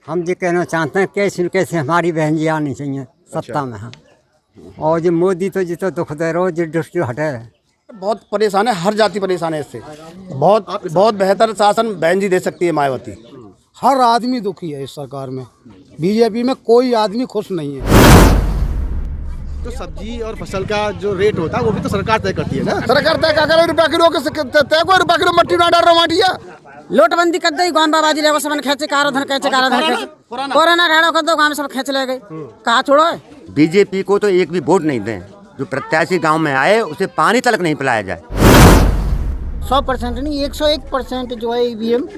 हम जो कहना चाहते हैं कैसे न कैसे हमारी बहन जी आनी चाहिए सत्ता में। हाँ, और जो मोदी तो जितना दुख दे रहा हो जो दृष्टि हटे। बहुत परेशान है, हर जाति परेशान है इससे। बहुत बेहतर शासन बहन जी दे सकती है मायावती। हर आदमी दुखी है इस सरकार में। बीजेपी में कोई आदमी खुश नहीं है। तो सब्जी और फसल का जो रेट होता है वो भी तो सरकार तय करती है ना। सरकार तय कर रुपया किलो के तय को रुपया किलो मट्टी ना डाल रहा माटिया। लोटबंदी कर दई गांव बाबाजी ले सब खेचे काराधन खेचे कोरोना घाड़ा कर दो गांव में सब खेच ले गए। कहा छोड़ो बीजेपी को तो एक भी वोट नहीं दें। जो प्रत्याशी गांव में आए उसे पानी तक नहीं पिलाया जाए। 100% नहीं 101% जो है ईवीएम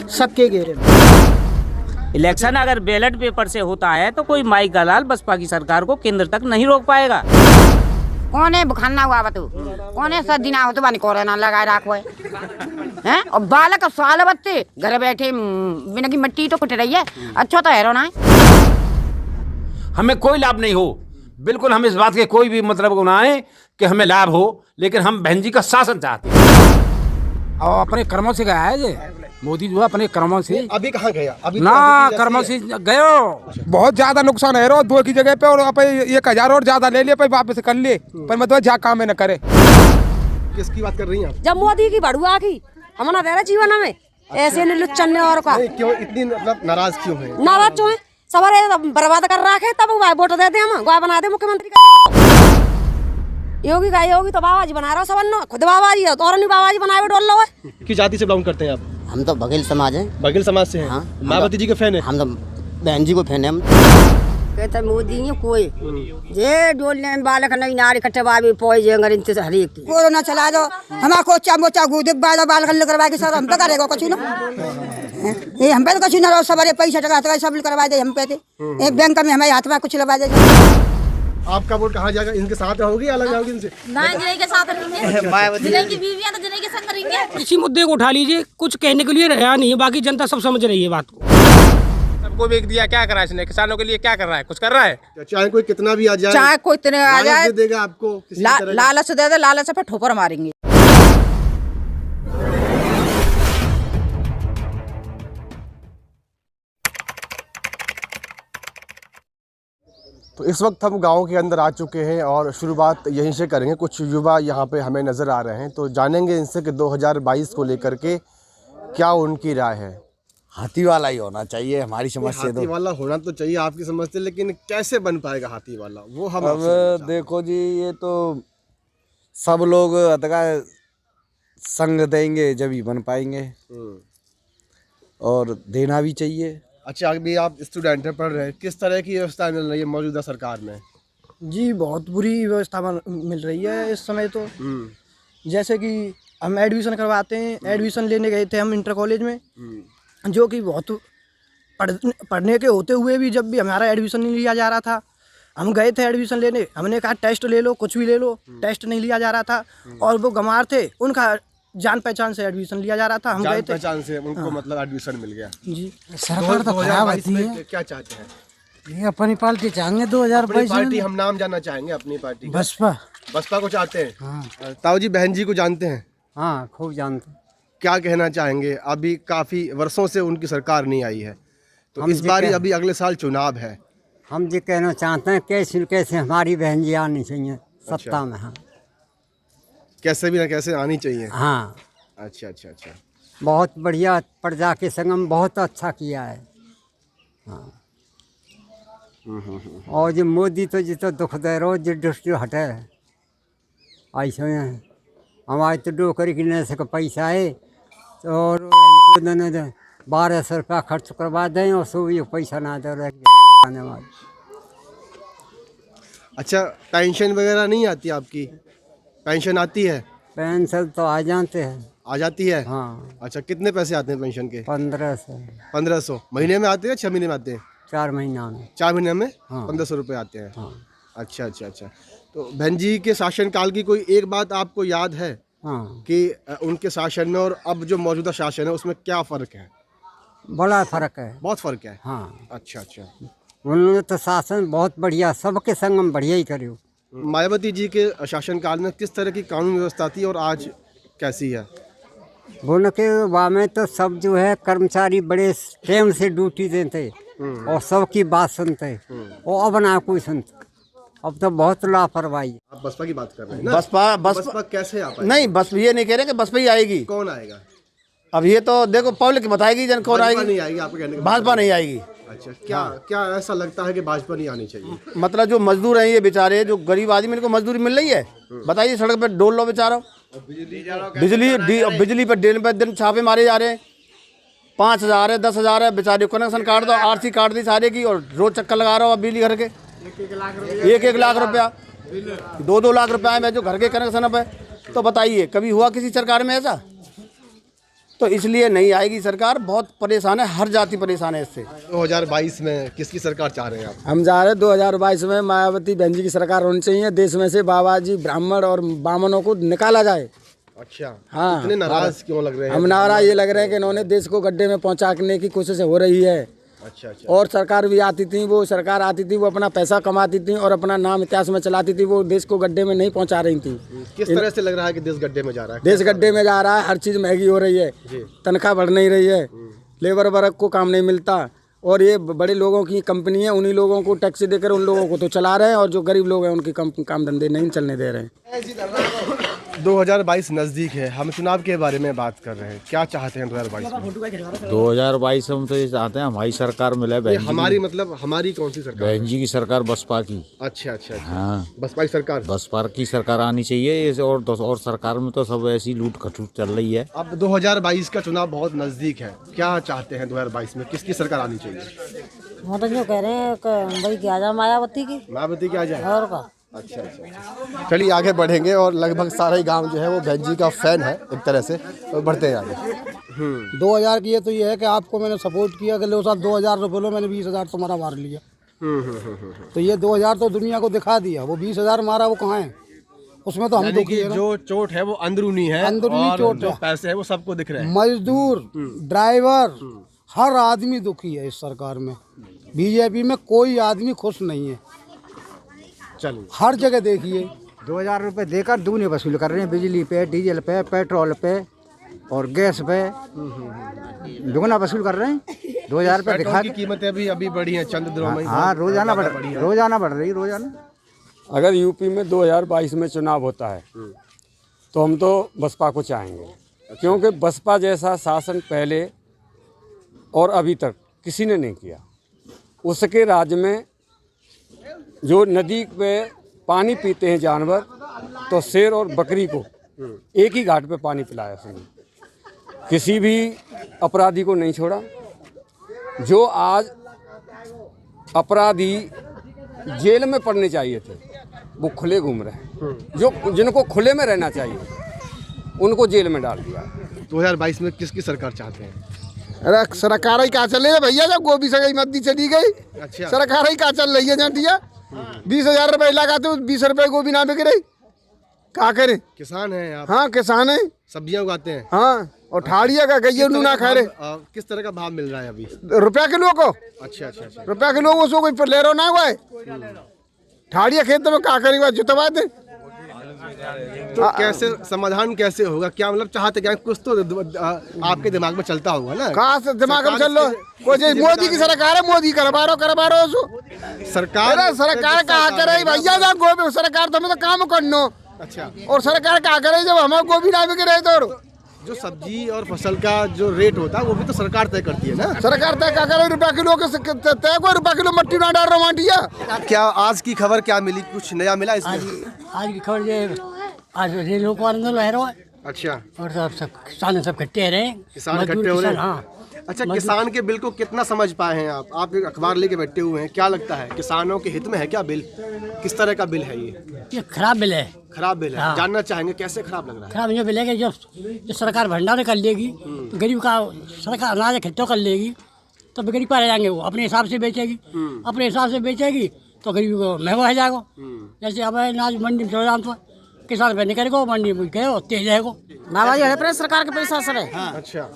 सबके घेरे में। इलेक्शन अगर बैलेट पेपर से होता है तो कोई माई गलाल बसपा की सरकार को केंद्र तक नहीं रोक पाएगा। कौन है बुखाना हुआ बतू कौन है सर्दी ना हो तो बानी कोरोना लगाए रखो है और बालक साल बत्ते घर बैठे बिना की मिट्टी तो कुट रही है। अच्छा तो है ना हमें कोई लाभ नहीं हो। बिल्कुल हम इस बात के कोई भी मतलब ना है कि हमें लाभ हो, लेकिन हम बहन जी का शासन चाहते हैं। और अपने कर्मों से गया है जे मोदी जो है अपने कर्मों से। अभी कहाँ गया? अभी ना कर्मों से गयो। बहुत ज्यादा नुकसान है रो 2 की जगह पे और 1000 और ज्यादा ले लिया पर वापस कर ले पर मतलब जा काम न करे। किसकी बात कर रही हैं आप? जब मोदी की बढ़ुआ की हमारा दे रहा जीवन में ऐसे लुच्चन ने और का क्यों इतनी मतलब नाराज क्यों है? नाराज क्यों है? सवारे बर्बाद कर रखे तब वोट दे दे हम गोवा बना दे मुख्यमंत्री का। योगी का योगी तो बाबाजी बना रहा सब खुद बाबाजी है तो और नहीं बाबाजी बनाए डोल लो है। किस जाति से बिलोंग करते हैं आप? हम तो बघेल समाज हैं। बघेल समाज से हैं? हाँ, मायावती जी के फैन है? हम तो बहन जी को फैन है। कहते मोदी कोई जे डोलने बालक नहीं नारी कट्टे बाबी पोई जे अंगर इंतजार हरी कोरोना चला दो हमारा को चामोचा गुदे बाल बाल करवा के सब हम पे करेगा कुछ ना ये हम पे तो कुछ ना सवारे पैसा टका सब करवा दे हम पे एक बैंक में हमारे हाथ में कुछ लगा दे। आपका वोट कहाँ जाएगा? इनके साथ रहोगी अलग जाओगी इनसे? जिले के साथ रहेंगे जिले की बीवियां तो जिले के संग रहेंगे। इसी मुद्दे को उठा लीजिए, कुछ कहने के लिए रहा नहीं है, बाकी जनता सब समझ रही है बात को। सबको बेच दिया, क्या कर रहा है इसने? किसानों के लिए क्या कर रहा है? कुछ कर रहा है? चाहे कोई कितना भी आ जाए, चाहे कोई इतने आ जाए देगा आपको लालच दे दे लालच पे ठोकर मारेंगे। तो इस वक्त हम गांव के अंदर आ चुके हैं और शुरुआत यहीं से करेंगे। कुछ युवा यहाँ पे हमें नज़र आ रहे हैं तो जानेंगे इनसे कि 2022 को लेकर के क्या उनकी राय है। हाथी वाला ही होना चाहिए हमारी समझ से। हाथी वाला होना तो चाहिए आपकी समझ से, लेकिन कैसे बन पाएगा हाथी वाला वो हम अब देखो जी ये तो सब लोग संग देंगे जब ही बन पाएंगे और देना भी चाहिए। अच्छा अभी आप स्टूडेंट हैं, पढ़ रहे हैं, किस तरह की व्यवस्था मिल रही है मौजूदा सरकार में? जी बहुत बुरी व्यवस्था मिल रही है इस समय तो। जैसे कि हम एडमिशन करवाते हैं, एडमिशन लेने गए थे हम इंटर कॉलेज में, जो कि बहुत पढ़ने के होते हुए भी जब भी हमारा एडमिशन नहीं लिया जा रहा था। हम गए थे एडमिशन लेने, हमने कहा टेस्ट ले लो कुछ भी ले लो, टेस्ट नहीं लिया जा रहा था और वो गंवार थे उनका जान पहचान से एडमिशन लिया जा रहा था। हम गए थे पहचान से उनको मतलब एडमिशन मिल गया। जी सरकार तो खराब है। क्या चाहते हैं? ये अपनी पार्टी चाहेंगे 2022 पार्टी हम नाम जानना चाहेंगे अपनी पार्टी। बसपा को चाहते हैं। ताऊ जी बहन जी को जानते हैं? हाँ खूब जानते। क्या कहना चाहेंगे? अभी काफ़ी वर्षों से उनकी सरकार नहीं आई है तो इस बार अभी अगले साल चुनाव है। हम जो कहना चाहते हैं कैसे न कैसे हमारी बहन जी आनी चाहिए सत्ता में। हाँ कैसे भी ना कैसे आनी चाहिए। हाँ अच्छा अच्छा अच्छा बहुत बढ़िया प्रजा के संगम बहुत अच्छा किया है। हाँ और जो मोदी तो जितना दुख दे रहा हो जो दृष्टि हटे ऐसे हमारे तो डोकरी किलने से पैसा है और 1200 रुपया खर्च करवा दें और सो भी पैसा ना दे रहे। अच्छा पेंशन वगैरह नहीं आती आपकी? पेंशन आती है? पेंशन तो आ जाते हैं। आ जाती है? हाँ। अच्छा कितने पैसे आते हैं पेंशन के? 1500। 1500 महीने में आते हैं? 6 महीने में आते हैं? 4 महीना में। 4 महीने में? हाँ। 1500 रुपये आते हैं। हाँ। अच्छा अच्छा अच्छा। तो बहन जी के शासनकाल की कोई एक बात आपको याद है? हाँ। कि उनके शासन में और अब जो मौजूदा शासन है उसमें क्या फ़र्क है? बड़ा फर्क है। बहुत फ़र्क है। हाँ। अच्छा अच्छा। उन्होंने तो शासन बहुत बढ़िया सबके संगम बढ़िया ही करे। मायावती जी के शासनकाल में किस तरह की कानून व्यवस्था थी और आज कैसी है? उनके में तो सब जो है कर्मचारी बड़े टाइम से ड्यूटी देते और सबकी बात सुनते और अब ना कोई सुनता। अब तो बहुत लापरवाही। आप बसपा की बात कर रहे हैं ना? बसपा कैसे आप नहीं, बस ये नहीं कह रहे कि बसपा ही आएगी। कौन आएगा? अब ये तो देखो पब्लिक बताएगी जन कौन भाजपा आएगी। नहीं आएगी आपके कहने का भाजपा नहीं आएगी। अच्छा, क्या क्या ऐसा लगता है कि भाजपा नहीं आनी चाहिए? मतलब जो मजदूर हैं ये बेचारे, जो गरीब आदमी, इनको मजदूरी मिल रही है, बताइए सड़क पे डोल लो बेचारा। बिजली पे दिन छापे मारे जा रहे हैं। 5,000 है, 10,000 है, बेचारे कनेक्शन काट दो, आरसी काट दी सारे की, और रोज चक्कर लगा रहा हूँ बिजली घर के। 1-1 लाख रुपया, 2-2 लाख रुपया है जो घर के कनेक्शन पे। तो बताइए कभी हुआ किसी सरकार में ऐसा? तो इसलिए नहीं आएगी सरकार। बहुत परेशान है, हर जाति परेशान है इससे। 2022 में किसकी सरकार चाह रहे हैं आप? हम जा रहे हैं 2022 में मायावती बहन जी की सरकार होनी चाहिए। देश में से बाबा जी, ब्राह्मण और बामनों को निकाला जाए। अच्छा, हाँ, इतने नाराज क्यों लग रहे हैं? हम नाराज ये लग रहे हैं कि इन्होंने देश को गड्ढे में पहुंचाने की कोशिश हो रही है। अच्छा। और सरकार भी आती थी, वो सरकार आती थी, वो अपना पैसा कमाती थी और अपना नाम इतिहास में चलाती थी। वो देश को गड्ढे में नहीं पहुंचा रही थी। किस तरह से लग रहा है कि देश गड्ढे में जा रहा है? देश गड्ढे में जा रहा है। हर चीज़ महंगी हो रही है, तनख्वाह बढ़ नहीं रही है, लेबर वर्ग को काम नहीं मिलता, और ये बड़े लोगों की कंपनी है, उन्हीं लोगों को टैक्स देकर उन लोगों को तो चला रहे हैं, और जो गरीब लोग हैं उनकी काम धंधे नहीं चलने दे रहे हैं। 2022 नजदीक है, हम चुनाव के बारे में बात कर रहे हैं। क्या चाहते हैं 2022 में? 2022 हम तो ये चाहते हैं हमारी सरकार मिले। बहन जी हमारी मतलब हमारी कौन सी सरकार? बहन जी की सरकार, बसपा की। अच्छा। हाँ, बसपा की सरकार। बसपा की सरकार आनी चाहिए। और सरकार में तो सब ऐसी लूट खटूट चल रही है। अब 2022 का चुनाव बहुत नजदीक है, क्या चाहते हैं 2022 में किसकी सरकार आनी चाहिए? हम तो जो कह रहे हैं कि भाई क्या जाए मायावती की। मायावती की आ जाए। और का अच्छा। चलिए आगे बढ़ेंगे, और लगभग सारा ही गांव जो है वो बहन जी का फैन है एक तरह से, तो बढ़ते हैं आगे। 2000 की ये तो ये है कि आपको मैंने सपोर्ट किया कि लो साहब 2000 रुपये लो, मैंने 20,000 तुम्हारा मार लिया। तो ये 2000 तो दुनिया को दिखा दिया। वो 20,000 मारा वो कहाँ है? उसमें तो हम दुखी है ना। जो चोट है वो अंदरूनी है, अंदरूनी चोट जो है। पैसे है वो सबको दिख रहे हैं। मजदूर, ड्राइवर, हर आदमी दुखी है इस सरकार में। बीजेपी में कोई आदमी खुश नहीं है। चलिए हर जगह देखिए 2,000 रुपये देकर दूने वसूल कर रहे हैं, बिजली पे, डीजल पे, पेट्रोल पे और गैस पे दुगना वसूल कर रहे हैं। 2,000 रुपये दिखा की कीमतें भी अभी बढ़ी हैं चंद दिनों में। हाँ, रोजाना बढ़ रही रोजाना। अगर यूपी में 2022 में चुनाव होता है तो हम तो बसपा को चाहेंगे, क्योंकि बसपा जैसा शासन पहले और अभी तक किसी ने नहीं किया। उसके राज्य में जो नदी पे पानी पीते हैं जानवर, तो शेर और बकरी को एक ही घाट पे पानी पिलाया उसने। किसी भी अपराधी को नहीं छोड़ा। जो आज अपराधी जेल में पड़ने चाहिए थे वो खुले घूम रहे हैं। जो जिनको खुले में रहना चाहिए उनको जेल में डाल दिया। 2022 में किसकी सरकार चाहते हैं? अरे सरकार ही कहाँ चल रही है भैया, जब गोभी से गई मद्दी चली गई। अच्छा। सरकार ही कहाँ चल रही है जानटिया? 20,000 रुपये लगाते हो, 20 रुपये गोभी ना बिक रही, क्या करें? किसान हैं आप? हाँ किसान है। सब्जियां उगाते हैं? हाँ, और ठाड़िया का गई ना खा रहे। किस तरह का भाव मिल रहा है अभी? रुपया किलो को। अच्छा। रुपया किलो को उसको कोई ले रहा ना हुआ है। ठाड़िया खेत में क्या करेगा, जुतवा दे। तो कैसे समाधान कैसे होगा? क्या मतलब चाहते क्या? कुछ तो आपके दिमाग में चलता होगा ना। कहाँ से दिमाग में चल लो? मोदी की सरकार है, मोदी करवा रहा उसको। सरकार कहाँ करे भैया? जब गोभी सरकार तो हमें तो काम करनो। अच्छा। और सरकार क्या करे जब हमें गोभी ना बिक रहे? तो जो सब्जी और फसल का जो रेट होता है वो भी तो सरकार तय करती है ना। सरकार तय क्या करे? रुपया किलो के तय को रुपया किलो मट्टी ना डाल रहा माटिया। क्या आज की खबर क्या मिली? कुछ नया मिला इसमें? आज की खबर ये आज रेलों को अंदर रह रहा है। अच्छा। और सब किसान सब इकट्ठे रहे। किसान इकट्ठे हो रहे हैं। हाँ। अच्छा, किसान के बिल को कितना समझ पाए हैं आप? आप एक अखबार लेके बैठे हुए हैं, क्या लगता है किसानों के हित में है क्या बिल? किस तरह का बिल है ये? खराब बिल है। खराब बिल है। हाँ। जानना चाहेंगे कैसे खराब लग रहा है? खराब जो बिल है कि जो सरकार भंडार कर लेगी तो गरीब का सरकार अनाज इकट्ठा कर लेगी तो गरीब पर रह जाएंगे। वो अपने हिसाब से बेचेगी, अपने हिसाब से बेचेगी तो गरीब को महंगा हो जाएगा। जैसे अब अनाज मंडी में चले जाम तो किसान पे निकल गो, मंडी में गए तेज रहेगा। बाबा जी हड़े सरकार के पैसा से अच्छा।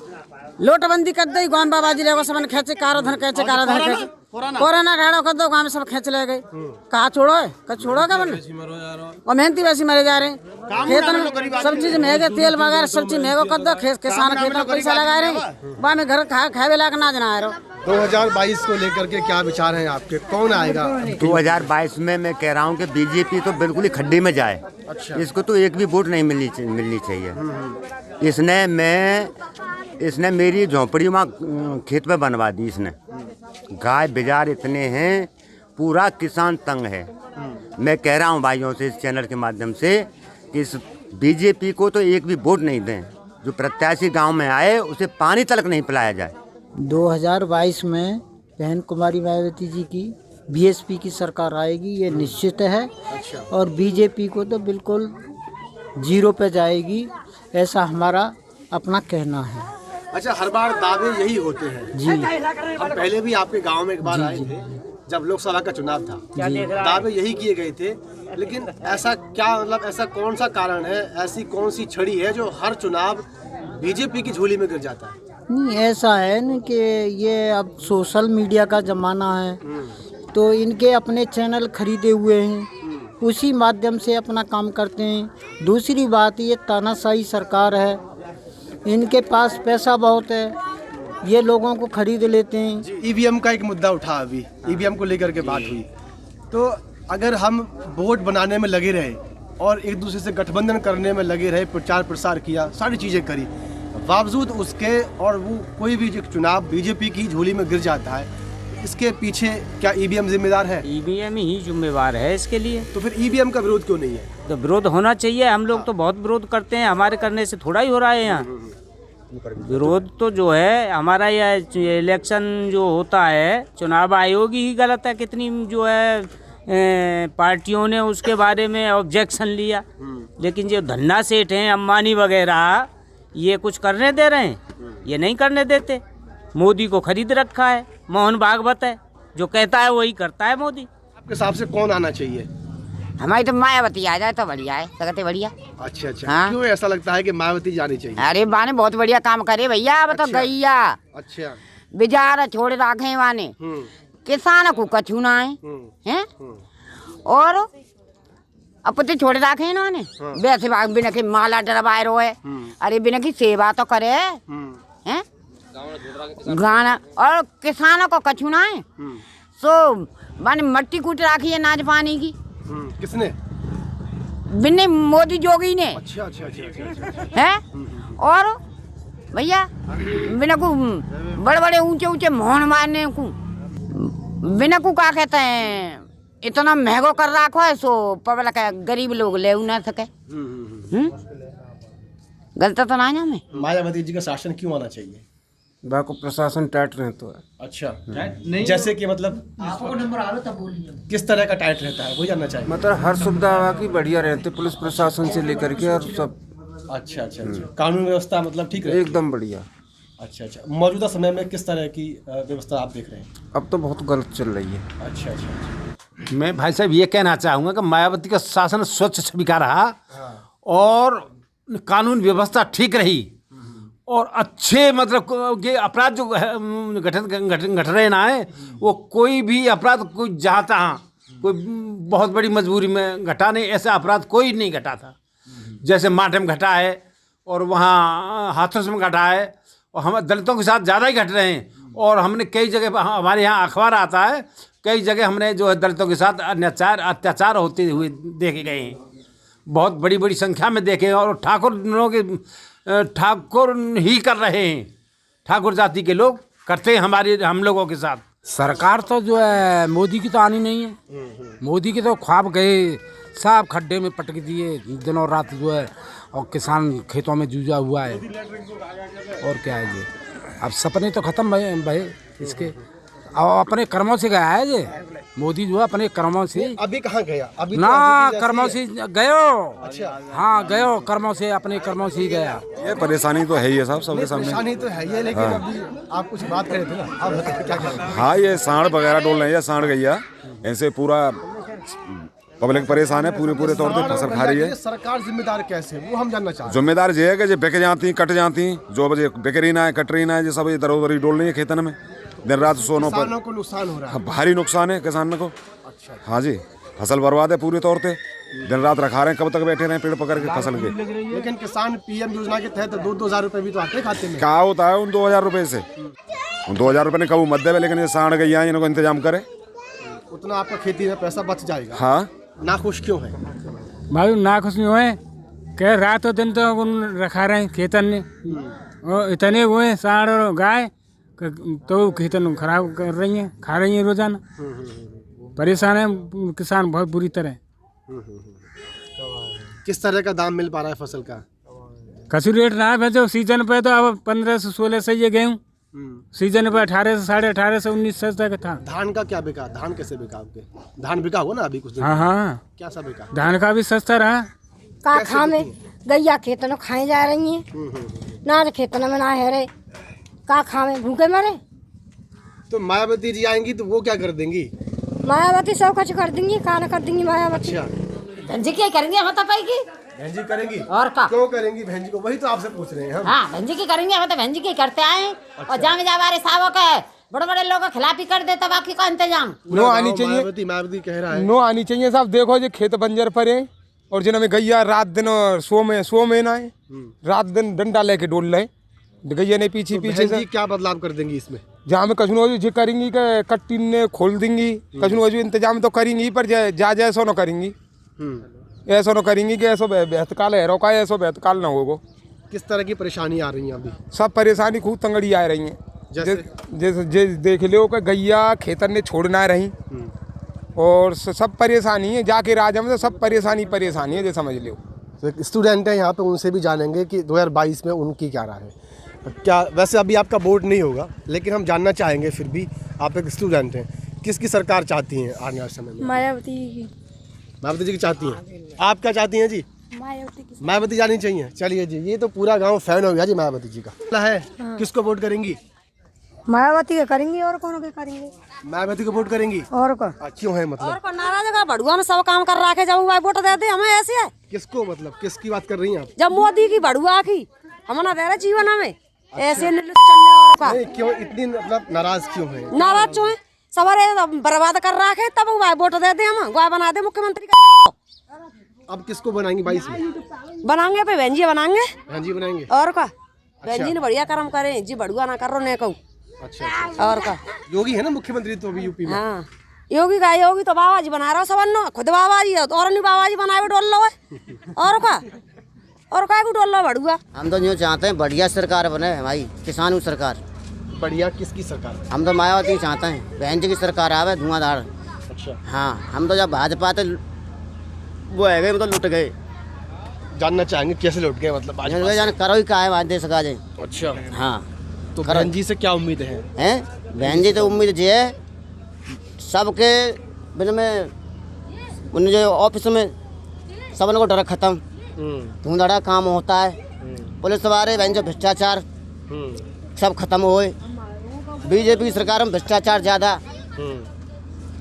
लोटबंदी कर दी, गाँव बाबा जी लोग सब खेचे काराधन कैसे काराधन कैसे कोरोना ढाड़ो कर दो, गाँव में सब खींच ले गए। कहाँ छोड़ो है, कहाँ छोड़ो क्या बने, और मेहनती वैसी मरे जा रहे हैं। खेतन में सब चीज महंगे, तेल वगैरह सब चीज महंगो कर दो। किसान खेतों में पैसा लगा रहे हैं, बाद में घर खाए लाकर ना जना रहे। 2022 को लेकर के क्या विचार हैं आपके, कौन आएगा? 2022 में मैं कह रहा हूँ कि बीजेपी तो बिल्कुल ही खड्डे में जाए। अच्छा। इसको तो एक भी वोट नहीं मिलनी चाहिए। इसने मेरी झोंपड़ी वहाँ खेत में बनवा दी। इसने गाय बाजार इतने हैं, पूरा किसान तंग है। मैं कह रहा हूँ भाइयों से इस चैनल के माध्यम से कि इस बीजेपी को तो एक भी वोट नहीं दें। जो प्रत्याशी गांव में आए उसे पानी तलक नहीं पिलाया जाए। 2022 में बहन कुमारी मायावती जी की बीएसपी की सरकार आएगी, ये निश्चित है। और बीजेपी को तो बिल्कुल जीरो पे जाएगी, ऐसा हमारा अपना कहना है। अच्छा, हर बार दावे यही होते हैं जी। हम पहले भी आपके गांव में एक बार आए थे जब लोकसभा का चुनाव था, दावे यही किए गए थे। लेकिन ऐसा क्या, मतलब ऐसा कौन सा कारण है, ऐसी कौन सी छड़ी है जो हर चुनाव बीजेपी की झोली में गिर जाता है? नहीं, ऐसा है न कि ये अब सोशल मीडिया का ज़माना है, तो इनके अपने चैनल खरीदे हुए हैं, उसी माध्यम से अपना काम करते हैं। दूसरी बात, ये तानाशाही सरकार है, इनके पास पैसा बहुत है, ये लोगों को खरीद लेते हैं। ईवीएम का एक मुद्दा उठा, अभी ईवीएम को लेकर के बात हुई, तो अगर हम वोट बनाने में लगे रहे और एक दूसरे से गठबंधन करने में लगे रहे, प्रचार प्रसार किया, सारी चीज़ें करी, बावजूद उसके और वो कोई भी चुनाव बीजेपी की झोली में गिर जाता है, इसके पीछे क्या ईवीएम जिम्मेदार है? ईवीएम ही जिम्मेवार है इसके लिए। तो फिर ईवीएम का विरोध क्यों नहीं है? तो विरोध होना चाहिए, हम लोग तो बहुत विरोध करते हैं, हमारे करने से थोड़ा ही हो रहा है यहाँ। विरोध तो जो है हमारा, यह इलेक्शन जो होता है, चुनाव आयोग ही गलत है। कितनी जो है पार्टियों ने उसके बारे में ऑब्जेक्शन लिया, लेकिन जो धन्ना सेठ हैं, अंबानी वगैरह, ये कुछ करने दे रहे हैं? ये नहीं करने देते। मोदी को खरीद रखा है, मोहन भागवत है, जो कहता है वही करता है मोदी। आपके हिसाब से कौन आना चाहिए? हमारी तो मायावती आ जाए तो बढ़िया है, सकते बढ़िया। अच्छा अच्छा, हाँ? क्यों ऐसा लगता है कि मायावती जानी चाहिए? अरे बाने बहुत बढ़िया काम करे भैया, अब तो गैया अच्छा, बेचारा छोड़ रखे वाने, किसान को कछु ना है, और अपते छोड़ रखे इन्होंने। वैसे बिना के माला डरवाए रो है, अरे बिना की सेवा तो करे हैं गाना, और किसानों को कछु ना है। सो माने मट्टी कूट रखी है नाज पानी की। किसने? बिन्ने मोदी जोगी ने। अच्छा अच्छा अच्छा है। और भैया बिना को बड़े बड़े ऊंचे ऊंचे मोहन मारने को, बिना को क्या कहते हैं, इतना महंगो कर रखो है, सो पब्लिक गरीब लोग ले ना सके। गलत तो ना है हमें। मायावती जी का शासन क्यों आना चाहिए? बाको प्रशासन टाइट रहता है। अच्छा, नहीं, जैसे कि मतलब किस तरह का टाइट रहता है वो जानना चाहिए। मतलब हर सुविधा की बढ़िया रहती है, पुलिस प्रशासन से लेकर के और सब। अच्छा अच्छा अच्छा, कानून व्यवस्था मतलब ठीक है, एकदम बढ़िया। अच्छा अच्छा, मौजूदा समय में किस तरह की व्यवस्था आप देख रहे हैं? अब तो बहुत गलत चल रही है। अच्छा अच्छा, मैं भाई साहब ये कहना चाहूँगा कि मायावती का शासन स्वच्छ छवि का रहा और कानून व्यवस्था ठीक रही, और अच्छे मतलब ये अपराध जो घट रहे ना है, वो कोई भी अपराध कोई चाहता, कोई बहुत बड़ी मजबूरी में घटा नहीं, ऐसा अपराध कोई नहीं घटा था। जैसे माठे में घटा है और वहाँ हाथरस में घटा है, और हम दलितों के साथ ज़्यादा ही घट रहे हैं। और हमने कई जगह, हमारे यहाँ अखबार आता है, कई जगह हमने जो है दलितों के साथ अत्याचार होते हुए देखे गए हैं, बहुत बड़ी बड़ी संख्या में देखे। और ठाकुर ही कर रहे हैं, ठाकुर जाति के लोग करते हैं हम लोगों के साथ। सरकार तो जो है मोदी की तो आनी नहीं है। मोदी के तो ख्वाब गए, सब खड्डे में पटक दिए दिनों रात जो है, और किसान खेतों में जूझा हुआ है। और क्या है ये, अब सपने तो खत्म भाई इसके, और अपने कर्मों से गया है ये मोदी जो है, अपने कर्मों से। अभी कहाँ गया? अभी ना तो कर्मों से गयो। अच्छा, हाँ गयो, कर्मों से, अपने कर्मों से ही गया। ये परेशानी तो है ही है साहब, सबके सामने परेशानी तो है ये, लेकिन अभी आप कुछ बात कर रहे थे ना, आप बताइए क्या कर रहे हैं? हाँ, ये सांड वगैरह डोल रही है, सांड गैया, ऐसे पूरा पब्लिक परेशान है, पूरे तौर पे फसल खा रही है। सरकार जिम्मेदार कैसे, वो हम जानना चाहते हैं। जिम्मेदार ये है कि जो बिक जाती कट जाती, जो बजे बिक रही ना है, कट रही ना है, जो सब इधर उधर ही डोल रही है खेतन में। दिन रात सोनों पर। किसानों को नुकसान हो रहा है। हाँ, भारी नुकसान है किसानों को। हाँ जी, फसल बर्बाद है पूरे तौर पे। दिन रात रखा रहे हैं, कब तक बैठे रहे पेड़ पकड़ के फसल के। लेकिन किसान पीएम योजना के तहत 2-2 हज़ार रुपए भी तो आते हैं खाते में। क्या होता है उन 2000 रुपए से? उन 2000 रुपए ने कबू मत देवे, लेकिन ये साढ़ गई हैं, इनको इंतजाम करे उतना आपका खेती में पैसा बच जाएगा। हाँ, नाखुश क्यों है? भाई ना खुश नहीं हुए, कह रात और दिन तो उन रखा रहे हैं खेतन ने, और इतने हुए सांड और गाय तो खेतन खराब कर रही हैं, खा रही हैं रोजाना। परेशान है किसान बहुत बुरी तरह। किस तरह का दाम मिल पा रहा है फसल का? कछु रेट रहा है जो सीजन पे तो अब 15 से 16 से ये गेहूँ, सीजन पे 18 से 18.5 से 19 तक था। धान का क्या बिका? धान कैसे बिका आपके? धान बिका हो ना अभी कुछ दिन? हाँ हाँ, क्या सा बिका? धान का भी सस्ता रहा। का खामे गैया खेतन खाए जा रही हैं, ना खेतन में ना है रे, का खामे भूखे मरे। तो मायावती जी आएंगी तो वो क्या कर देंगी? मायावती सब कुछ कर देंगी, खाना कर देंगी मायावती। भंजी क्या करेंगे हम तो पाएगी? भंजी करेंगी और का क्यों करेंगी भंजी को? वही तो आपसे पूछ रहे हैं हम। हाँ भंजी की करेंगे, हम तो भंजी की करते आए। और जहाँ जावारे सावो के बड़े बड़े लोग खिलापी कर देता, बाकी का इंतजाम नो आनी चाहिए। मायावती कह रहा है नो आनी चाहिए साहब। देखो ये खेत बंजर पर है और जिन्हें गैया रात दिन और सो में ना है, रात दिन डंडा लेके डोल रहे गैया ने पीछे पीछे से। क्या बदलाव कर देंगी इसमें? जहाँ में कचनो जो करेंगी कि कट्टी ने खोल देंगी, कचनो जो इंतजाम तो करेंगी पर जा ऐसा न करेंगी, ऐसा न करेंगी कि ऐसा बेहतकाल है रोका, ऐसा बेहतकाल ना होगो। किस तरह की परेशानी आ रही है अभी? सब परेशानी खूब तंगड़ी आ रही हैं। जैसे देख लो कि गैया खेतन ने छोड़ना रही और सब परेशानी है, जाके राजा में तो सब परेशानी है, जो समझ लो। तो स्टूडेंट हैं यहाँ पे, उनसे भी जानेंगे कि 2022 में उनकी क्या राय है। क्या वैसे अभी आपका वोट नहीं होगा, लेकिन हम जानना चाहेंगे फिर भी, आप एक स्टूडेंट हैं, किसकी सरकार चाहती हैं आने वाले समय में? मायावती की। मायावती जी की चाहती हैं। आप क्या चाहती हैं जी? मायावती जानी चाहिए। चलिए जी, ये तो पूरा गांव फैन हो गया जी मायावती जी का है। किसको वोट करेंगी? मायावती के करेंगे और कौन के करेंगे? मायावती को वोट करेंगी। और को क्यों है मतलब? और को नाराज का बड़ुआ में सब काम कर रहा है, जब वोट देते हमें ऐसे है। किसको मतलब किसकी बात कर रही हैं आप? जब मोदी की बड़ुआ की हमारा दे रहा जीवन हमें ऐसे नहीं, क्यों इतनी मतलब नाराज क्यों है? नाराज क्यों है? सवारे बर्बाद कर रहा है, तब वोट दे दे, हम गोवा बना दे मुख्यमंत्री का। अब किसको बनाएंगे 22 में? बनाएंगे पे बहन जी बनाएंगे। बहन जी बनाएंगे और का बहन जी ने बढ़िया कर्म करे जी, बड़ुआ ना करो ने कहूँ। अच्छा। और का योगी है ना मुख्यमंत्री तो अभी यूपी में। हाँ योगी का, योगी तो बाबा जी बना रहा सब, खुद बाबा जी है और नहीं बाबा जी बनाए डोल लो है। और का डोल लो बड़ुआ। हम तो यूँ चाहते हैं बढ़िया सरकार बने भाई, किसानों सरकार। बढ़िया किसकी सरकार? हम तो मायावती चाहते हैं, बहन जी की सरकार आवे धुआंधार। अच्छा। हाँ, हम तो जब भाजपा तो वो है गए, मतलब लुट गए। जानना चाहेंगे कैसे लुट गए मतलब? जान करो ही का है आज देश का जाए। अच्छा। हाँ, तो बहन जी से क्या उम्मीद है? बहन जी तो उम्मीद जी है सबके बिन में, उन जो ऑफिस में सबन को डर खत्म, धुंधड़ा काम होता है, पुलिस वाले बहन जो भ्रष्टाचार सब खत्म होए। बीजेपी की सरकार में भ्रष्टाचार ज़्यादा।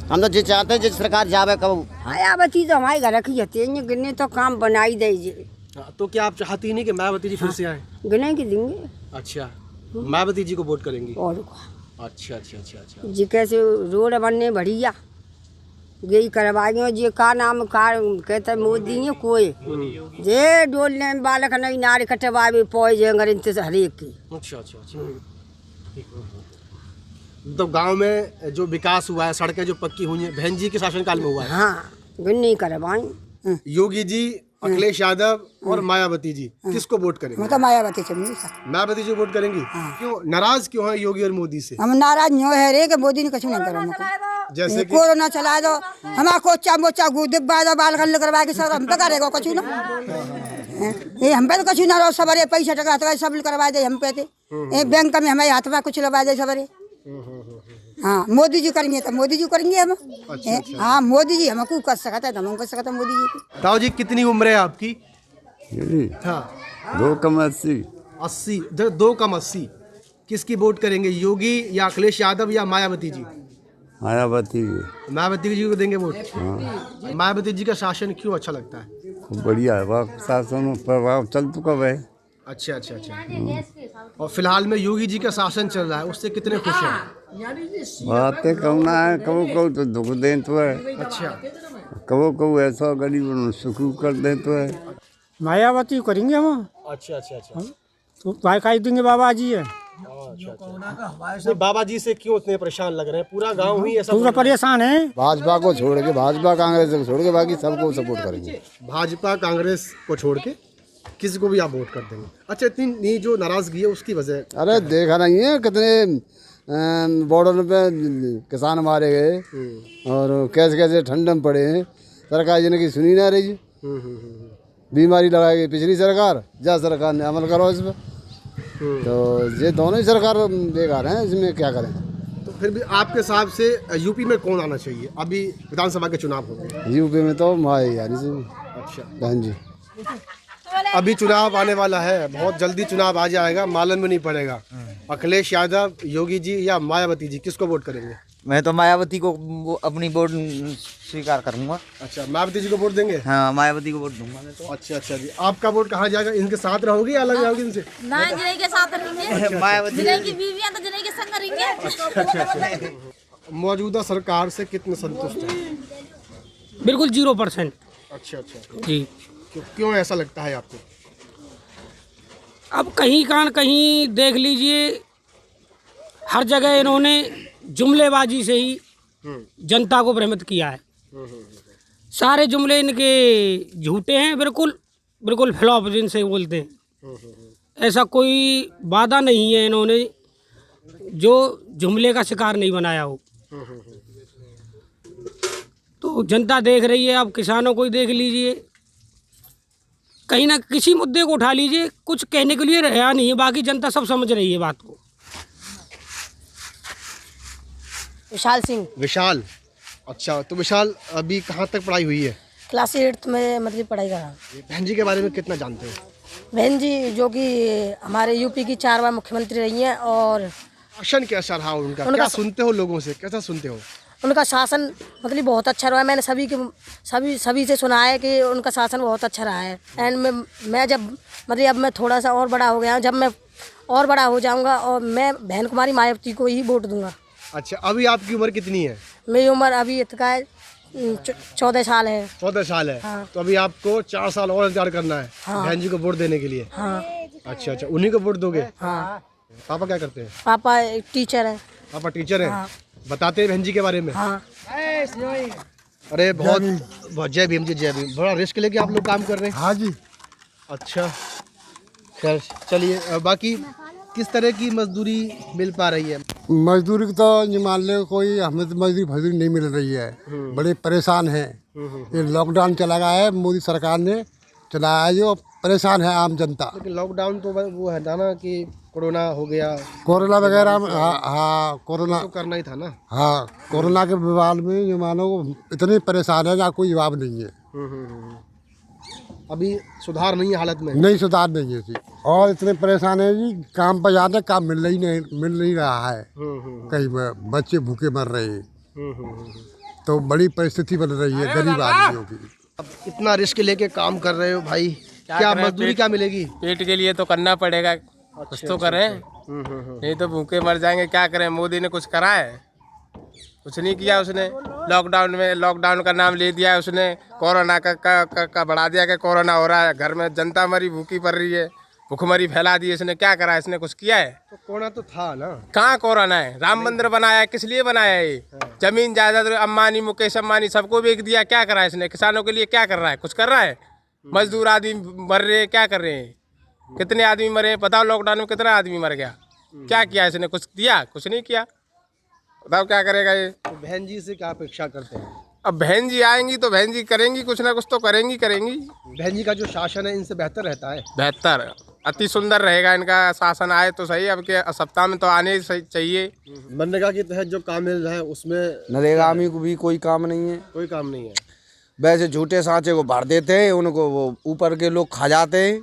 हम तो जी चाहते हैं जिस सरकार जावे कब। मायावती तो हमारे घर की हती है, गिने तो काम बनाई दीजिए। तो क्या आप चाहती नहीं कि मायावती जी फिर से आए? गिने की देंगे। अच्छा, मायावती जी को वोट करेंगी। और अच्छा अच्छा अच्छा अच्छा जी कैसे रोड बनने बढ़िया यही करवाएंगे जी, का नाम का कहते मोदी ने कोई जे डोलने बालक नहीं नारी कटवाए पोए जे अंग्रेज से हरेक की। अच्छा अच्छा अच्छा। तो गांव में जो विकास हुआ है, सड़कें जो पक्की हुई हैं, बहन जी के शासनकाल में हुआ है। हाँ नहीं करवाई। योगी जी, अखिलेश यादव और मायावती जी, किसको वोट करेंगे? मतलब मायावती चलेंगे। मायावती जी वोट करेंगे। क्यों नाराज क्यों है योगी और मोदी से? हम नाराज नहीं है रे कि मोदी ने कुछ नहीं करा। जैसे कोरोना चला दो, हमारा कोचा मोचा गुदबा दो, बाल खल करवा के सब हम पे करेगा कुछ ना। ये हम पे तो कुछ ना रहो, सबरे पैसा टका तो सब करवा दे हम पे थे। बैंक में हमारे हाथ में कुछ लगा दे सबरे। हाँ मोदी जी करेंगे तो मोदी जी करेंगे हम। हाँ मोदी जी हमको कर सकता है तो हम कर सकते हैं मोदी जी की। ताऊ जी कितनी उम्र है आपकी? हाँ 2 कम 80। 80 2 कम 80। किसकी वोट करेंगे, योगी या अखिलेश यादव या मायावती जी? मायावती मायावती जी को देंगे वोट। हाँ। मायावती जी का शासन क्यों अच्छा लगता है? खूब बढ़िया है, वह शासन प्रभाव चल चुका है। अच्छा अच्छा अच्छा। और फिलहाल में योगी जी का शासन चल रहा है, उससे कितने खुश हैं? बातें करना है, कबो कबो तो दुख दे तो है, अच्छा, कबो कबो ऐसा गरीब सुखी कर दे तो है। मायावती करेंगे हम, अच्छा अच्छा अच्छा। तो भाई खाई देंगे बाबा जी है। नहीं, बाबा जी से क्यों इतने परेशान लग रहे हैं? पूरा गांव ही ऐसा पूरा परेशान है। भाजपा को छोड़ के, भाजपा कांग्रेस को छोड़ के बाकी सबको सपोर्ट करेंगे। भाजपा कांग्रेस को छोड़ के किसी को भी आप वोट कर देंगे? अच्छा, इतनी जो नाराजगी है उसकी वजह? अरे देखा नहीं है कितने बॉर्डर पे किसान मारे गए और कैसे कैसे ठंडम पड़े हैं, सरकार जिनकी सुनी ना रही। बीमारी लगाएगी पिछली सरकार, जा सरकार ने अमल करो इस पर। तो ये दोनों ही सरकार बेकार हैं, इसमें क्या करें। तो फिर भी आपके हिसाब से यूपी में कौन आना चाहिए? अभी विधानसभा के चुनाव हो गए। यूपी में तो माई यानी से। अच्छा, बहन जी अभी चुनाव आने वाला है, बहुत जल्दी चुनाव आ जाएगा, मालूम भी नहीं पड़ेगा। अखिलेश यादव, योगी जी या मायावती जी, किसको वोट करेंगे? मैं तो मायावती को अपनी वोट स्वीकार करूंगा। अच्छा, मायावती जी को वोट देंगे? हाँ, मायावती को वोट दूंगा मैं तो। अच्छा अच्छा जी, आपका वोट कहाँ जाएगा? इनके साथ रहोगे या अलग रहोगे इनसे? ना, जिन्हें के साथ रहेंगे। मायावती जिन्हें की बीवियां तो जिन्हें के संग रहेंगे। मौजूदा सरकार से कितने संतुष्ट हैं? बिल्कुल 0%। अच्छा अच्छा जी। क्यों ऐसा लगता है आपको? अब कहीं कान कहीं देख लीजिए, हर जगह इन्होंने जुमलेबाजी से ही जनता को भ्रमित किया है। सारे जुमले इनके झूठे हैं, बिल्कुल बिल्कुल फ्लॉप जिनसे बोलते हैं। ऐसा कोई वादा नहीं है इन्होंने जो जुमले का शिकार नहीं बनाया हो। तो जनता देख रही है, अब किसानों को ही देख लीजिए, कहीं ना किसी मुद्दे को उठा लीजिए, कुछ कहने के लिए रहा नहीं है, बाकी जनता सब समझ रही है बात को। विशाल सिंह। विशाल, अच्छा, तो विशाल अभी कहाँ तक पढ़ाई हुई है? क्लास 8 में मतलब पढ़ाई कर रहा हूँ। बहन जी के बारे में कितना जानते हो? बहन जी जो कि हमारे यूपी की 4 बार मुख्यमंत्री रही हैं, और शासन कैसा रहा उनका? क्या सुनते हो लोगों से, कैसा सुनते हो? उनका शासन मतलब बहुत अच्छा रहा है। मैंने सभी से सुना है कि उनका शासन बहुत अच्छा रहा है। एंड मैं जब मतलब अब मैं थोड़ा सा और बड़ा हो गया हूँ, जब मैं और बड़ा हो जाऊँगा और मैं बहन कुमारी मायावती को ही वोट दूंगा। अच्छा, अभी आपकी उम्र कितनी है? मेरी उम्र अभी इतना है 14 साल है। 14 साल है। हाँ। तो अभी आपको 4 साल और इंतजार करना है। हाँ। बहन जी को वोट देने के लिए। हाँ। अच्छा अच्छा, उन्हीं को वोट दोगे? हाँ। पापा क्या करते हैं? पापा टीचर है। पापा टीचर हैं? हाँ। बताते हैं बहन जी के बारे में? हाँ। अरे बहुत जय भीम जी, जय भीम। बड़ा रिस्क लेके आप लोग काम कर रहे हैं? हाँ जी। अच्छा, खैर चलिए, बाकी किस तरह की मजदूरी मिल पा रही है? मजदूरी तो ये मान लो कोई हमें तो मजदूरी नहीं मिल रही है, बड़े परेशान हैं। ये लॉकडाउन चला गया है, मोदी सरकार ने चलाया है, जो परेशान है आम जनता। लेकिन लॉकडाउन तो वो है ना कि कोरोना हो गया, कोरोना वगैरह में। हाँ, कोरोना तो करना ही था ना। हाँ, कोरोना के विवाद में ये मानो इतने परेशान है, ना कोई जवाब नहीं है। अभी सुधार नहीं है हालत में? नहीं, सुधार नहीं है जी। और इतने परेशान है जी, काम पर जाते काम मिल नहीं रहा है। कहीं बच्चे भूखे मर रहे हैं, तो बड़ी परिस्थिति बन रही है गरीब आदमियों की। अब इतना रिस्क लेके काम कर रहे हो भाई, क्या मजदूरी क्या मिलेगी? पेट के लिए तो करना पड़ेगा, कुछ तो करें, नहीं तो भूखे मर जाएंगे। क्या करें, मोदी ने कुछ करा है? कुछ नहीं किया उसने। लॉकडाउन का नाम ले दिया उसने, कोरोना का बढ़ा दिया कि कोरोना हो रहा है, घर में जनता मरी भूखी पड़ रही है, भूखमरी फैला दी। इसने क्या करा? इसने कुछ किया है? तो कोरोना तो था ना। कहाँ कोरोना है? राम मंदिर बनाया है, किस लिए बनाया है? जमीन जायदाद अंबानी, मुकेश अंबानी सबको बेच दिया। क्या करा है इसने? किसानों के लिए क्या कर रहा है? कुछ कर रहा है? मजदूर आदमी मर रहे, क्या कर रहे हैं? कितने आदमी मरे बताओ? लॉकडाउन में कितना आदमी मर गया? क्या किया इसने? कुछ दिया? कुछ नहीं किया। बताओ क्या करेगा ये? तो बहन जी से क्या अपेक्षा करते हैं? अब बहन जी आएंगी तो बहन जी करेंगी, कुछ ना कुछ तो करेंगी। बहन जी का जो शासन है इनसे बेहतर रहता है? बेहतर, अति सुंदर रहेगा इनका शासन। आए तो सही, अब के सप्ताह में तो आने चाहिए। मनरेगा के तहत जो काम मिल रहा है उसमें नरेगा में भी कोई काम नहीं है। कोई काम नहीं है। वैसे झूठे सांचे को भर देते हैं, उनको वो ऊपर के लोग खा जाते हैं।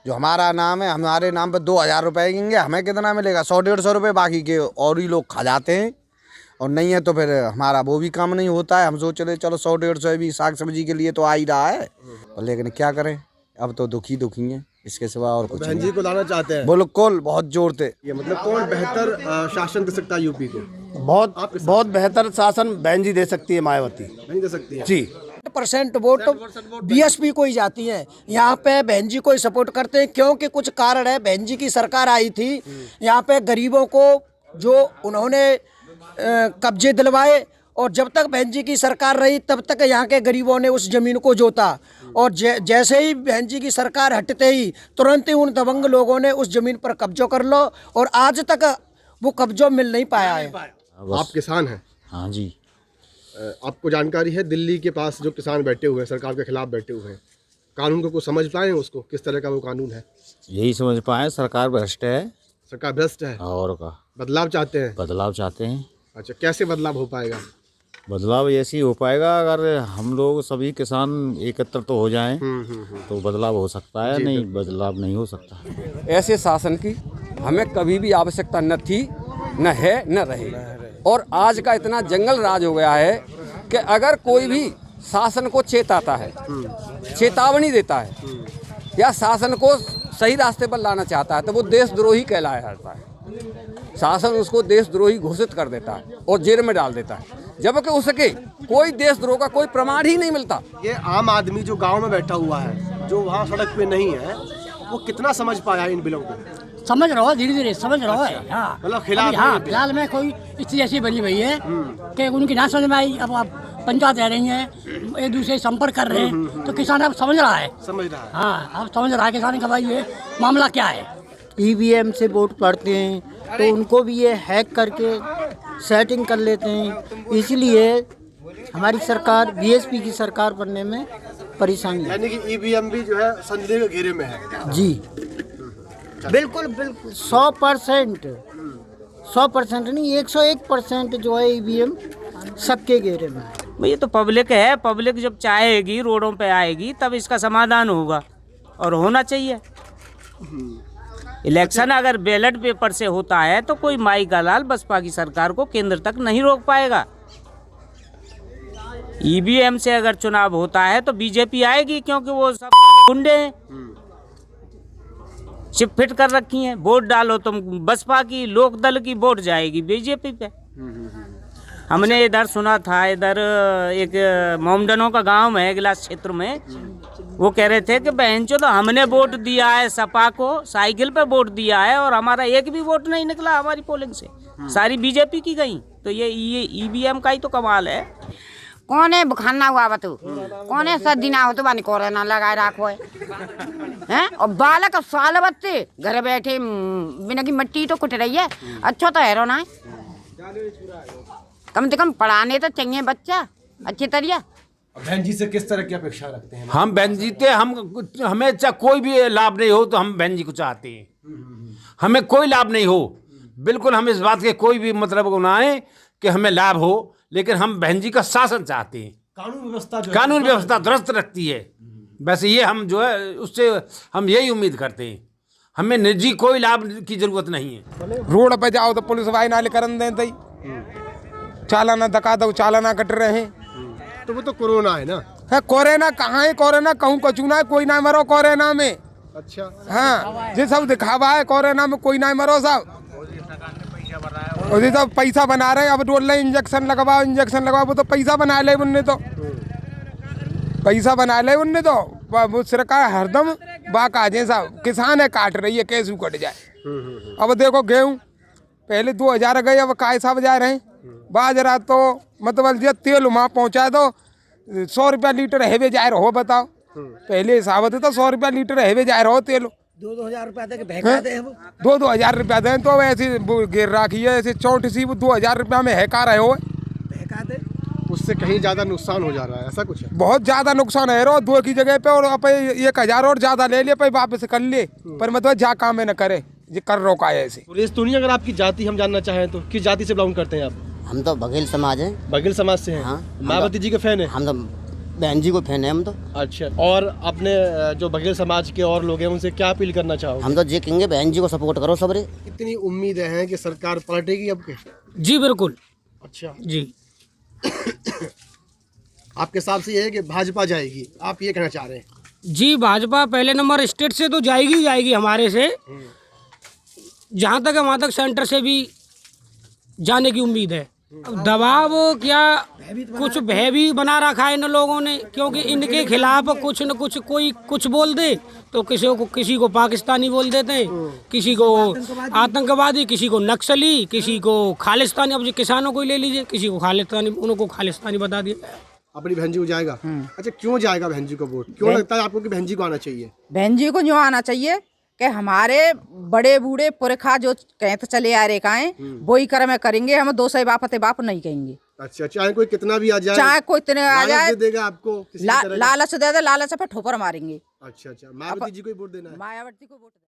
जो हमारा नाम है, हमारे नाम पे 2000 रुपये देंगे, हमें कितना मिलेगा? 100-150 रुपये, बाकी के और ही लोग खा जाते हैं। और नहीं है तो फिर हमारा वो भी काम नहीं होता है। हम सोच रहे चलो 100-150 भी साग सब्जी के लिए तो आ ही रहा है, लेकिन क्या करें, अब तो दुखी हैं। इसके सिवा और कुछ बहन जी नहीं। को लाना चाहते हैं। बिल्कुल, बहुत जोर थे। ये मतलब कौन बेहतर शासन दे सकता है यूपी को? बहुत बेहतर शासन बहन जी दे सकती है, मायावती नहीं दे सकती है जी। % वोट बीएसपी को ही जाती है। यहाँ पे बहन जी को ही सपोर्ट करते हैं, क्योंकि कुछ कारण है। बहन जी की सरकार आई थी, यहाँ पे गरीबों को जो उन्होंने कब्जे दिलवाए, और जब तक बहन जी की सरकार रही तब तक यहाँ के गरीबों ने उस जमीन को जोता, और जैसे ही बहन जी की सरकार हटते ही तुरंत ही उन दबंग लोगों ने उस जमीन पर कब्जो कर लो, और आज तक वो कब्जो मिल नहीं पाया है। आप किसान हैं? हाँ जी। आपको जानकारी है दिल्ली के पास जो किसान बैठे हुए हैं, सरकार के खिलाफ बैठे हुए हैं, कानून को कुछ समझ पाए उसको, किस तरह का वो कानून है? यही समझ पाए, सरकार भ्रष्ट है। सरकार भ्रष्ट है और का बदलाव चाहते हैं? बदलाव चाहते हैं। अच्छा, कैसे बदलाव हो पाएगा? बदलाव ऐसे ही हो पाएगा अगर हम लोग सभी किसान एकत्र तो हो जाएं, तो बदलाव हो सकता है, नहीं बदलाव नहीं हो सकता। ऐसे शासन की हमें कभी भी आवश्यकता न थी, न है, न रहे। और आज का इतना जंगल राज हो गया है कि अगर कोई भी शासन को चेताता है, चेतावनी देता है, या शासन को सही रास्ते पर लाना चाहता है, तो वो देशद्रोही कहलाया जाता है। शासन उसको देशद्रोही घोषित कर देता है और जेल में डाल देता है, जबकि उसके कोई देशद्रोह का कोई प्रमाण ही नहीं मिलता। ये आम आदमी जो गांव में बैठा हुआ है, जो वहाँ सड़क पे नहीं है, वो कितना समझ पाया इन बिलों को? समझ रहा हो, धीरे धीरे समझ रहा है। हाँ, मतलब खिलाफ हाँ, फिलहाल में कोई स्थिति ऐसी बनी हुई है कि उनकी ना समझ में आई। अब पंचायत रह रही है, एक दूसरे से संपर्क कर रहे हैं, तो किसान अब समझ रहा है। हाँ, अब समझ रहा है किसान का भाई ये मामला क्या है। ईवीएम से वोट पड़ते हैं तो उनको भी ये हैक करके सेटिंग कर लेते हैं, इसलिए हमारी सरकार बीएसपी की सरकार बनने में परेशानी है। यानी कि ईवीएम भी जो है संदेह के घेरे में है। जी बिल्कुल बिल्कुल 100% नहीं, 101% जो है ईवीएम सबके घेरे में है। ये तो पब्लिक है, पब्लिक जब चाहेगी रोडों पे आएगी तब इसका समाधान होगा, और होना चाहिए। इलेक्शन अगर बैलेट पेपर से होता है तो कोई माई का लाल बसपा की सरकार को केंद्र तक नहीं रोक पाएगा। ईवीएम से अगर चुनाव होता है तो बीजेपी आएगी, क्योंकि वो सब गुंडे हैं, चिप फिट कर रखी हैं। वोट डालो तुम बसपा की, लोकदल की, वोट जाएगी बीजेपी पे। हमने इधर सुना था, इधर एक मोमडनों का गांव है गिलास क्षेत्र में, वो कह रहे थे कि बहन चो तो हमने वोट दिया है सपा को, साइकिल पे वोट दिया है, और हमारा एक भी वोट नहीं निकला हमारी पोलिंग से, सारी बीजेपी की गई। तो ये ईवीएम का ही तो कमाल है। कोने बुखाना हुआ बतू, कोने सर्दी ना हो तो बानी कोरोना लगाए राखो है, और बालक साल बत्ते घर बैठे बिना की मिट्टी तो कुट रही है। अच्छा तो है ना, कम से कम पढ़ाने तो चाहिए बच्चा अच्छी तरह। बहन जी से किस तरह की अपेक्षा रखते हैं? हम बहन जी थे, हमें चाहे कोई भी लाभ नहीं हो तो हम बहन जी को चाहते हैं। हमें कोई लाभ नहीं हो, बिल्कुल हम इस बात के कोई भी मतलब ना आए कि हमें लाभ हो, लेकिन हम बहन जी का शासन चाहते हैं। कानून व्यवस्था दुरुस्त रखती है, वैसे ये हम जो है उससे हम यही उम्मीद करते हैं। हमें निजी कोई लाभ की जरूरत नहीं है। रोड पे जाओ तो पुलिस वाले नाले करन देते, चालाना धक्का दो, चालाना कट रहे हैं। तो वो तो कोरोना है ना? है कोरोना कहाँ है? कोरोना कहूँ कचूना है, कोई ना मरो कोरोना में। अच्छा हाँ, ये सब दिखावा है, कोरोना में कोई ना मरो सब। और ये सब पैसा बना रहे हैं, अब बोल रहे इंजेक्शन लगवाओ, इंजेक्शन लगवाओ, वो तो पैसा बना ले उनने, तो पैसा बना ले उनने, तो वो सरकार हरदम बाकाजे साहब किसान है काट रही है, कैसे कट जाए। अब देखो गेहूँ पहले 2000 गए, अब काय साहब जा रहे हैं। बाजरा तो मतलब ये तेल वहाँ पहुँचा दो 100 रुपया लीटर हेवे जाए रहो, बताओ। पहले हिसाब था 100 रुपया लीटर हेवे जाए रहो तेल, 2-2 हजार रुपया दे दे, 2-2 हजार रुपया दें तो ऐसे गिर राखी है, ऐसे चौंट सी 2000 रुपया में हैका रहे हो, उससे कहीं ज़्यादा नुकसान हो जा रहा है, ऐसा कुछ है? बहुत ज़्यादा नुकसान है रो, 2 की जगह पे और 1000 और ज़्यादा ले लिए, पर वापस कर लिए, पर मतलब जा काम में न करे, ये कर रोका है ऐसे। सुरेश तुनी, अगर आपकी जाति हम जानना चाहें तो किस जाति से बिलोंग करते हैं आप? हम तो बघेल समाज हैं। बघेल समाज से हैं? हाँ, मायावती जी के फैन है? हम तो बहन जी को फैन है हम तो। अच्छा, और अपने जो बघेल समाज के और लोग हैं उनसे क्या अपील करना चाहोगे? हम तो ये कहेंगे बहन जी को सपोर्ट करो सबरे। कितनी उम्मीदें हैं कि सरकार पलटेगी अब के? जी बिल्कुल। अच्छा जी। आपके हिसाब से ये है कि भाजपा जाएगी, आप ये कहना चाह रहे हैं? जी भाजपा पहले नंबर स्टेट से तो जाएगी ही जाएगी हमारे से, जहाँ तक है वहाँ तक सेंटर से भी जाने की उम्मीद है। अब दबाव क्या, कुछ भय भी बना रखा है इन लोगों ने, क्योंकि इनके खिलाफ कुछ न कुछ कोई कुछ बोल दे तो किसी को पाकिस्तानी बोल देते हैं, किसी को आतंकवादी, किसी को नक्सली, किसी को खालिस्तानी। अब जो किसानों को ही ले लीजिए, किसी को खालिस्तानी, उनको खालिस्तानी बता दिया। अपनी बहन जी को जाएगा। अच्छा, क्यों जाएगा बहन जी को वोट? क्यों लगता है आपको कि बहन जी को आना चाहिए? बहन जी को जो आना चाहिए कि हमारे बड़े बूढ़े पुरखा जो कहते चले आ रहे काएं वो ही कर्म करेंगे, हम दो सौ बाप बाप नहीं कहेंगे। अच्छा, चाहे कोई कितना भी आ जाए, चाहे कोई इतने आ जाए, देगा आपको लालच दे दे, लालच पे ठोकर मारेंगे। अच्छा, मायावती जी को वोट देना है। मायावती को वोट